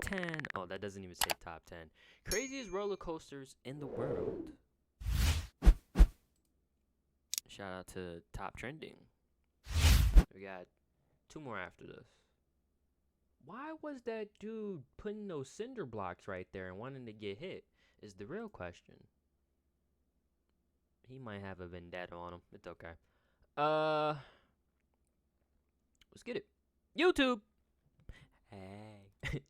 10. Oh, that doesn't even say top 10. Craziest roller coasters in the world. Shout out to top trending. We got 2 more after this. Why was that dude putting those cinder blocks right there and wanting to get hit? Is the real question. He might have a vendetta on him. It's okay. Let's get it. YouTube. Hey. Hey.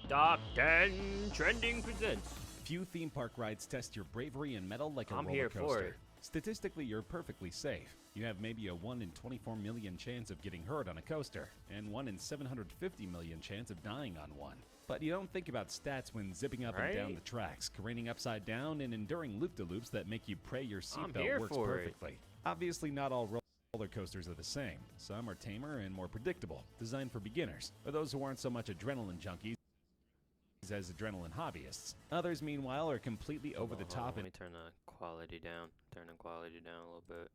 Top 10 Trending presents. Few theme park rides test your bravery and mettle like a I'm roller here coaster. for it. Statistically, you're perfectly safe. You have maybe a 1 in 24 million chance of getting hurt on a coaster, and 1 in 750 million chance of dying on one. But you don't think about stats when zipping up and down Right? the tracks, careening upside down, and enduring loop-de-loops that make you pray your I'm seatbelt here works for it. perfectly. Obviously, not all roller coasters are the same. Some are tamer and more predictable, designed for beginners, or those who aren't so much adrenaline junkies as adrenaline hobbyists. Others, meanwhile, are completely over the top Let me turn the quality down. Turn the quality down a little bit.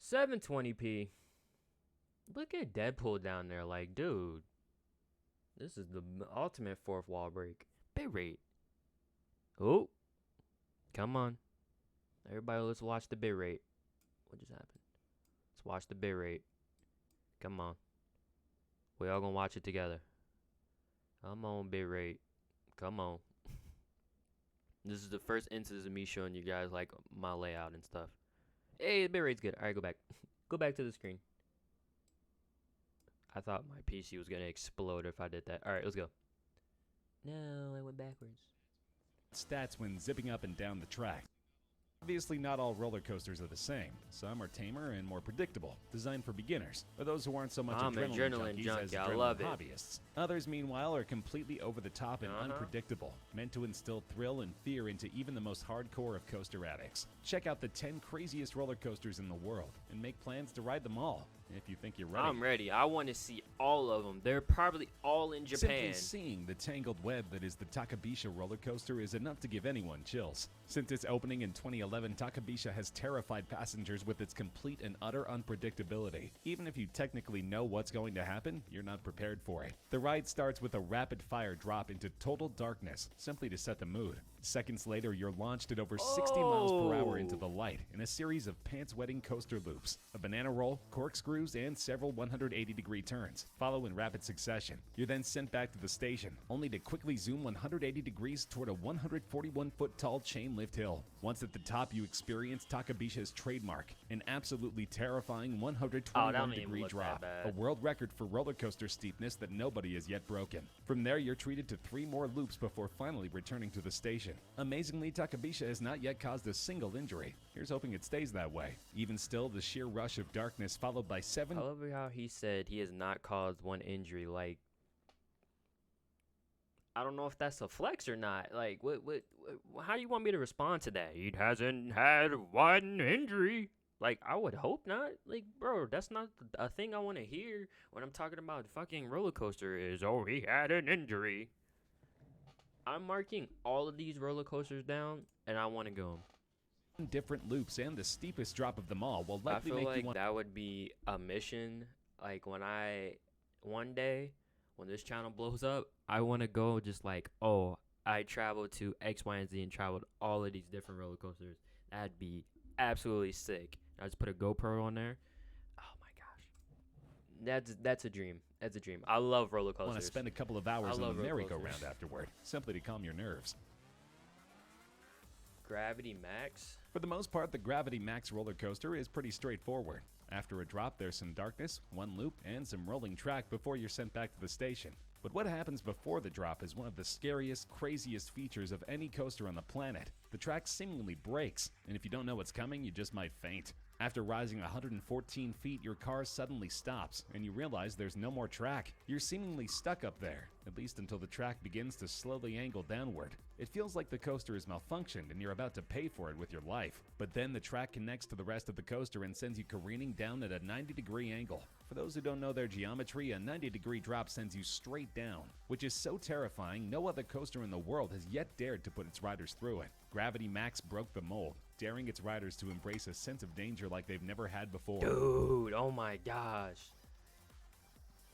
720p. Look at Deadpool down there. Like, dude, this is the ultimate fourth wall break. Bitrate. Oh, come on. Everybody, let's watch the bitrate. What just happened? Let's watch the bitrate. Come on. We all gonna watch it together. Come on, bitrate. Come on. This is the first instance of me showing you guys like my layout and stuff. Hey, the bitrate's good. All right, go back. Go back to the screen. I thought my PC was gonna explode if I did that. All right, let's go. No, I went backwards. stats when zipping up and down the track. Obviously, not all roller coasters are the same. Some are tamer and more predictable, designed for beginners, or those who aren't so much I'm an adrenaline adrenaline junkies as junkie, I adrenaline love it. hobbyists. Others, meanwhile, are completely over the top and unpredictable, meant to instill thrill and fear into even the most hardcore of coaster addicts. Check out the 10 craziest roller coasters in the world and make plans to ride them all. If you think you're ready. I'm ready. I want to see all of them. They're probably all in Japan. Simply seeing the tangled web that is the Takabisha roller coaster is enough to give anyone chills. Since its opening in 2011, Takabisha has terrified passengers with its complete and utter unpredictability. Even if you technically know what's going to happen, you're not prepared for it. The ride starts with a rapid-fire drop into total darkness, simply to set the mood. Seconds later, you're launched at over 60 miles per hour into the light in a series of pants-wetting coaster loops, a banana roll, corkscrews, and several 180-degree turns follow in rapid succession. You're then sent back to the station, only to quickly zoom 180 degrees toward a 141-foot-tall chain lift hill. Once at the top, you experience Takabisha's trademark, an absolutely terrifying 121-degree drop, a world record for roller coaster steepness that nobody has yet broken. From there, you're treated to 3 more loops before finally returning to the station. Amazingly, Takabisha has not yet caused a single injury. Here's hoping it stays that way. Even still, the sheer rush of darkness followed by 7... I love how he said he has not caused one injury. Like, I don't know if that's a flex or not. Like, what how do you want me to respond to that? He hasn't had one injury. Like, I would hope not. Like, bro, that's not a thing I want to hear when I'm talking about fucking roller coaster is, oh, he had an injury. I'm marking all of these roller coasters down, and I want to go. different loops and the steepest drop of them all will likely I feel make like you want... that would be a mission. Like, one day, when this channel blows up, I want to go just like, oh, I traveled to X, Y, and Z and traveled all of these different roller coasters. That'd be absolutely sick. I just put a GoPro on there. Oh my gosh, that's a dream. That's a dream. I love roller coasters. Want to spend a couple of hours on the roller merry-go-round coasters. afterward, simply to calm your nerves. Gravity Max. For the most part, the Gravity Max roller coaster is pretty straightforward. After a drop, there's some darkness, one loop, and some rolling track before you're sent back to the station. But what happens before the drop is one of the scariest, craziest features of any coaster on the planet. The track seemingly breaks, and if you don't know what's coming, you just might faint. After rising 114 feet, your car suddenly stops, and you realize there's no more track. You're seemingly stuck up there, at least until the track begins to slowly angle downward. It feels like the coaster is malfunctioned and you're about to pay for it with your life. But then the track connects to the rest of the coaster and sends you careening down at a 90-degree angle. For those who don't know their geometry, a 90-degree drop sends you straight down, which is so terrifying no other coaster in the world has yet dared to put its riders through it. Gravity Max broke the mold, daring its riders to embrace a sense of danger like they've never had before. Dude, oh my gosh.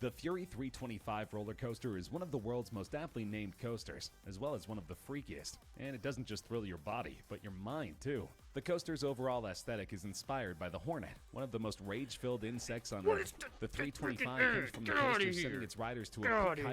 The Fury 325 roller coaster is one of the world's most aptly named coasters, as well as one of the freakiest. And it doesn't just thrill your body, but your mind too. The coaster's overall aesthetic is inspired by the hornet, one of the most rage-filled insects on Earth. The 325 comes from the coaster sending its riders to a peak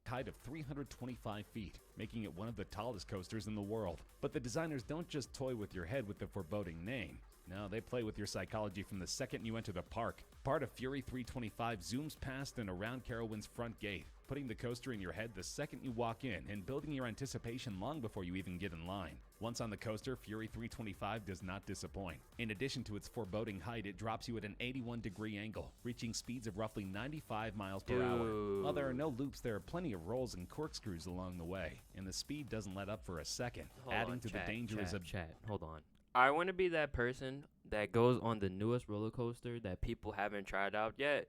height of 325 feet, making it one of the tallest coasters in the world. But the designers don't just toy with your head with the foreboding name. No, they play with your psychology from the second you enter the park. Part of Fury 325 zooms past and around Carowind's front gate, putting the coaster in your head the second you walk in and building your anticipation long before you even get in line. Once on the coaster, Fury 325 does not disappoint. In addition to its foreboding height, it drops you at an 81-degree angle, reaching speeds of roughly 95 miles per hour. While there are no loops, there are plenty of rolls and corkscrews along the way, and the speed doesn't let up for a second. Adding to the danger is a Hold on. I want to be that person that goes on the newest roller coaster that people haven't tried out yet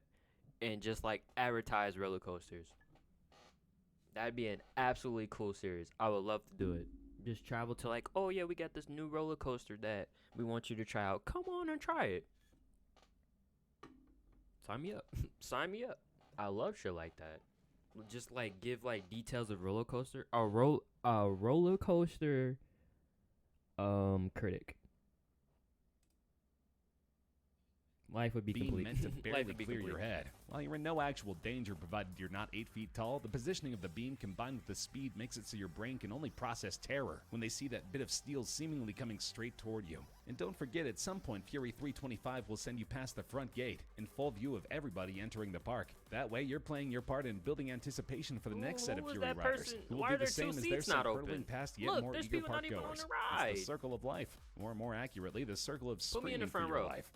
and just like advertise roller coasters. That'd be an absolutely cool series. I would love to do it. Just travel to like, oh yeah, we got this new roller coaster that we want you to try out. Come on and try it. Sign me up. Sign me up. I love shit like that. Just like give like details of roller coaster. A roller coaster critic. Life would be complete. Meant to barely clear your head. While you're in no actual danger provided you're not 8 feet tall, the positioning of the beam combined with the speed makes it so your brain can only process terror when they see that bit of steel seemingly coming straight toward you. And don't forget, at some point Fury 325 will send you past the front gate in full view of everybody entering the park. That way you're playing your part in building anticipation for the next set of Fury riders, who will do the same as their set hurtling past yet more eager park goers. It's the circle of life, or more accurately, the circle of screaming for your life.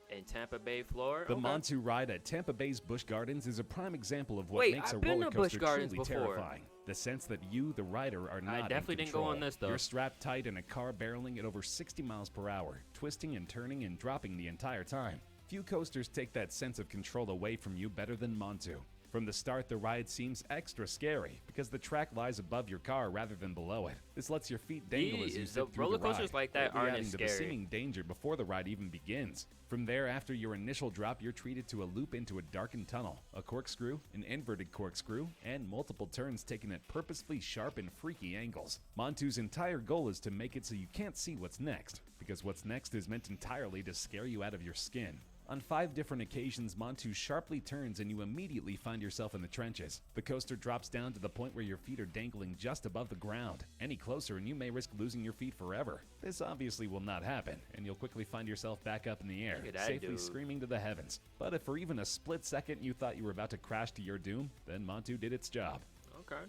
In Tampa Bay, Florida. The Montu ride at Tampa Bay's Busch Gardens is a prime example of what makes a roller coaster truly terrifying. The sense that you, the rider, are not in control. I definitely didn't go on this though. You're strapped tight in a car barreling at over 60 miles per hour, twisting and turning and dropping the entire time. Few coasters take that sense of control away from you better than Montu. From the start, the ride seems extra scary because the track lies above your car rather than below it. This lets your feet dangle as you zip through the ride. Roller coasters like that aren't as scary. The seeming danger before the ride even begins. From there, after your initial drop, you're treated to a loop into a darkened tunnel, a corkscrew, an inverted corkscrew, and multiple turns taken at purposefully sharp and freaky angles. Montu's entire goal is to make it so you can't see what's next, because what's next is meant entirely to scare you out of your skin. On 5 different occasions, Montu sharply turns and you immediately find yourself in the trenches. The coaster drops down to the point where your feet are dangling just above the ground. Any closer and you may risk losing your feet forever. This obviously will not happen, and you'll quickly find yourself back up in the air, safely screaming to the heavens. But if for even a split second you thought you were about to crash to your doom, then Montu did its job. Okay.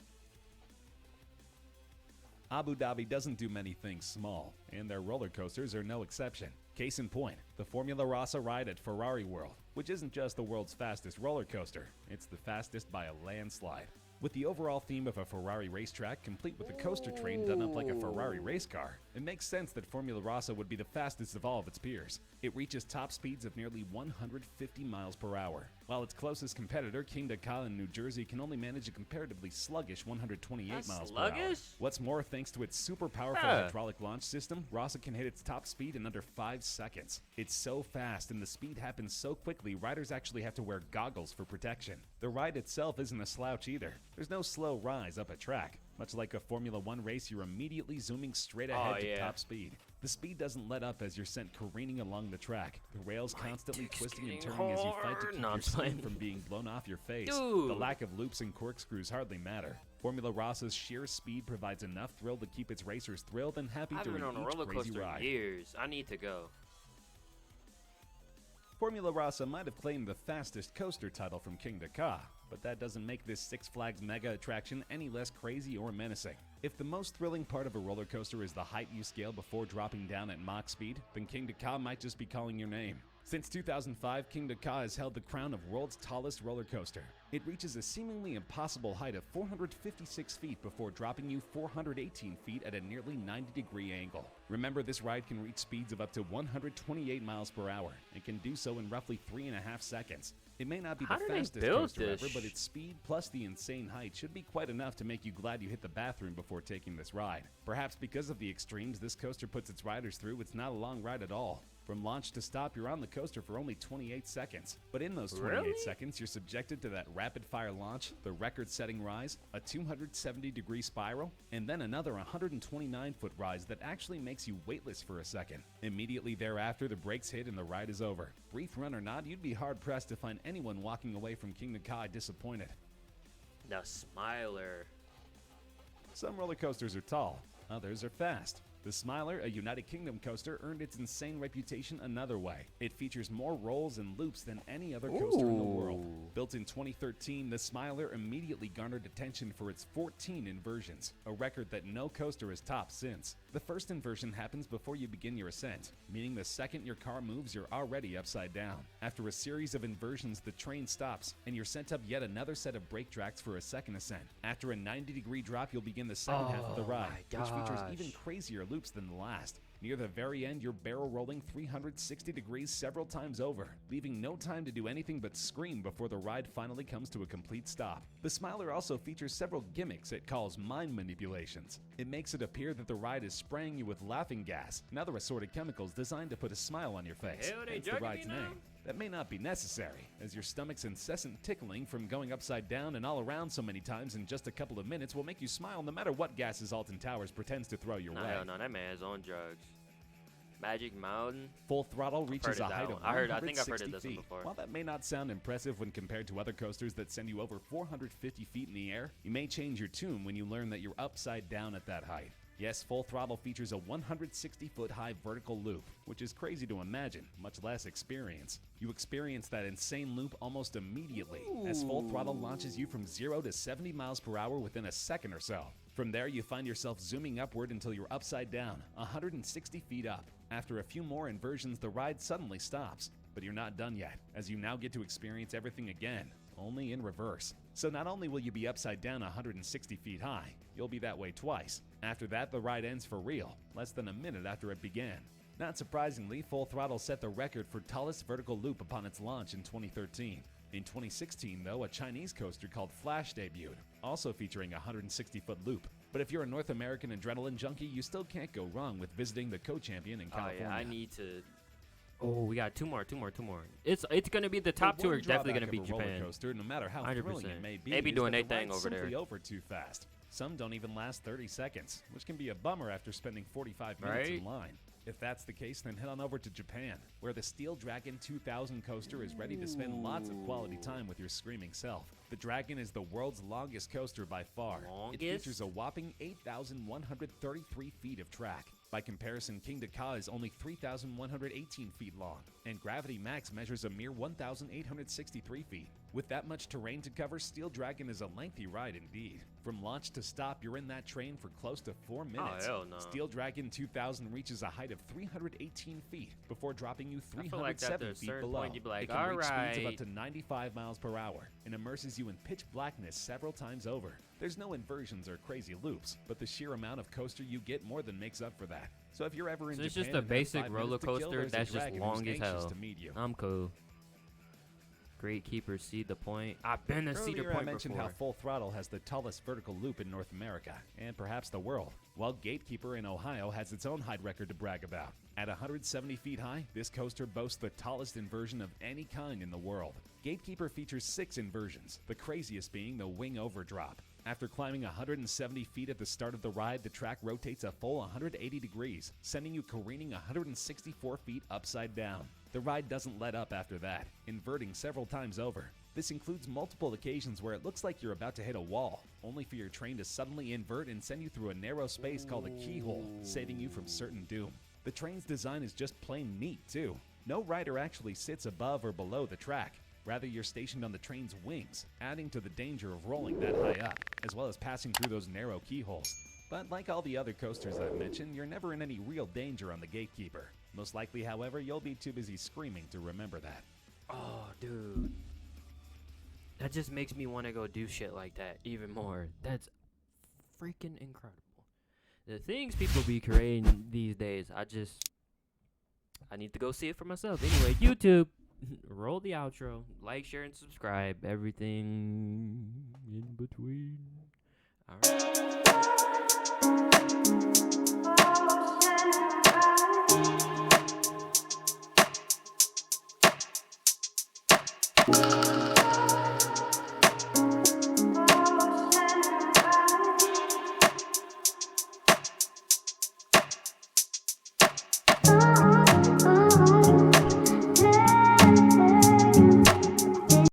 Abu Dhabi doesn't do many things small, and their roller coasters are no exception. Case in point, the Formula Rossa ride at Ferrari World, which isn't just the world's fastest roller coaster, it's the fastest by a landslide. With the overall theme of a Ferrari racetrack, complete with a coaster train done up like a Ferrari race car, it makes sense that Formula Rossa would be the fastest of all of its peers. It reaches top speeds of nearly 150 miles per hour, while its closest competitor, Demarcxs in New Jersey, can only manage a comparatively sluggish 128 miles per hour. What's more, thanks to its super powerful hydraulic launch system, Rossa can hit its top speed in under 5 seconds. It's so fast and the speed happens so quickly, riders actually have to wear goggles for protection. The ride itself isn't a slouch either. There's no slow rise up a track. Much like a Formula 1 race, you're immediately zooming straight ahead to top speed. The speed doesn't let up as you're sent careening along the track, the rails constantly twisting and turning as you fight to keep your skin from being blown off your face. The lack of loops and corkscrews hardly matter. Formula Rossa's sheer speed provides enough thrill to keep its racers thrilled and happy during each crazy ride. Years. I need to go. Formula Rossa might have claimed the fastest coaster title from Demarcxs, but that doesn't make this Six Flags mega attraction any less crazy or menacing. If the most thrilling part of a roller coaster is the height you scale before dropping down at Mach speed, then Demarcxs might just be calling your name. Since 2005, Demarcxs has held the crown of world's tallest roller coaster. It reaches a seemingly impossible height of 456 feet before dropping you 418 feet at a nearly 90-degree angle. Remember, this ride can reach speeds of up to 128 miles per hour and can do so in roughly 3.5 seconds. It may not be the fastest coaster ever, but its speed plus the insane height should be quite enough to make you glad you hit the bathroom before taking this ride. Perhaps because of the extremes this coaster puts its riders through, it's not a long ride at all. From launch to stop, you're on the coaster for only 28 seconds. But in those 28 Really? seconds, you're subjected to that rapid-fire launch, the record-setting rise, a 270-degree spiral, and then another 129-foot rise that actually makes you weightless for a second. Immediately thereafter, the brakes hit and the ride is over. Brief run or not, you'd be hard-pressed to find anyone walking away from Kingda Ka disappointed. The Smiler. Some roller coasters are tall, others are fast. The Smiler, a United Kingdom coaster, earned its insane reputation another way. It features more rolls and loops than any other coaster in the world. Built in 2013, the Smiler immediately garnered attention for its 14 inversions, a record that no coaster has topped since. The first inversion happens before you begin your ascent, meaning the second your car moves, you're already upside down. After a series of inversions, the train stops, and you're sent up yet another set of brake tracks for a second ascent. After a 90-degree drop, you'll begin the second half of the ride, which features even crazier loops than the last. Near the very end, you're barrel rolling 360 degrees several times over, leaving no time to do anything but scream before the ride finally comes to a complete stop. The Smiler also features several gimmicks it calls mind manipulations. It makes it appear that the ride is spraying you with laughing gas and other assorted chemicals designed to put a smile on your face. Hence the ride's name. That may not be necessary, as your stomach's incessant tickling from going upside down and all around so many times in just a couple of minutes will make you smile no matter what gases Alton Towers pretends to throw your way. Hell no, that man is on drugs. Magic Mountain. Full Throttle reaches a height of 160 I think I've heard of this one feet. before. While that may not sound impressive when compared to other coasters that send you over 450 feet in the air, you may change your tune when you learn that you're upside down at that height. Yes, Full Throttle features a 160-foot high vertical loop, which is crazy to imagine, much less experience. You experience that insane loop almost immediately, as Full Throttle launches you from 0 to 70 miles per hour within a second or so. From there, you find yourself zooming upward until you're upside down, 160 feet up. After a few more inversions, the ride suddenly stops. But you're not done yet, as you now get to experience everything again, only in reverse. So not only will you be upside down 160 feet high, you'll be that way twice. After that, the ride ends for real, less than a minute after it began. Not surprisingly, Full Throttle set the record for tallest vertical loop upon its launch in 2013. In 2016, though, a Chinese coaster called Flash debuted, also featuring a 160-foot loop. But if you're a North American adrenaline junkie, you still can't go wrong with visiting the co-champion in California. Oh yeah, I need to. Oh, we got two more. It's gonna be the top two are definitely gonna be Japan. Coaster, no matter how 100%. thrilling it may be, They be doing their their thing over there. Over too fast. Some don't even last 30 seconds, which can be a bummer after spending 45 minutes in line. If that's the case, then head on over to Japan, where the Steel Dragon 2000 coaster is ready to spend lots of quality time with your screaming self. The Dragon is the world's longest coaster by far. It features a whopping 8,133 feet of track. By comparison, Kingda Ka is only 3,118 feet long, and Gravity Max measures a mere 1,863 feet. With that much terrain to cover, Steel Dragon is a lengthy ride indeed. From launch to stop, you're in that train for close to 4 minutes. Oh, hell no. Steel Dragon 2000 reaches a height of 318 feet before dropping you I feel like 307 after a feet certain below. point, you'd be like, it can reach speeds of "Alright." up to 95 miles per hour and immerses you in pitch blackness several times over. There's no inversions or crazy loops, but the sheer amount of coaster you get more than makes up for that. So if you're ever in So it's Japan just a and have basic 5 roller minutes to kill, coaster there's a that's just dragon long who's as anxious hell. to meet you. I'm cool. Great Keeper, Cedar Point. I've been to Cedar Earlier, I Point mentioned before. how Full Throttle has the tallest vertical loop in North America, and perhaps the world, while Gatekeeper in Ohio has its own height record to brag about. At 170 feet high, this coaster boasts the tallest inversion of any kind in the world. Gatekeeper features 6 inversions, the craziest being the wing overdrop. After climbing 170 feet at the start of the ride, the track rotates a full 180 degrees, sending you careening 164 feet upside down. The ride doesn't let up after that, inverting several times over. This includes multiple occasions where it looks like you're about to hit a wall, only for your train to suddenly invert and send you through a narrow space called a keyhole, saving you from certain doom. The train's design is just plain neat, too. No rider actually sits above or below the track. Rather, you're stationed on the train's wings, adding to the danger of rolling that high up, as well as passing through those narrow keyholes. But like all the other coasters I've mentioned, you're never in any real danger on the Gatekeeper. Most likely, however, you'll be too busy screaming to remember that. Oh, dude. That just makes me want to go do shit like that even more. That's freaking incredible. The things people be creating these days, I need to go see it for myself. Anyway, YouTube, roll the outro. Like, share, and subscribe. Everything in between. All right.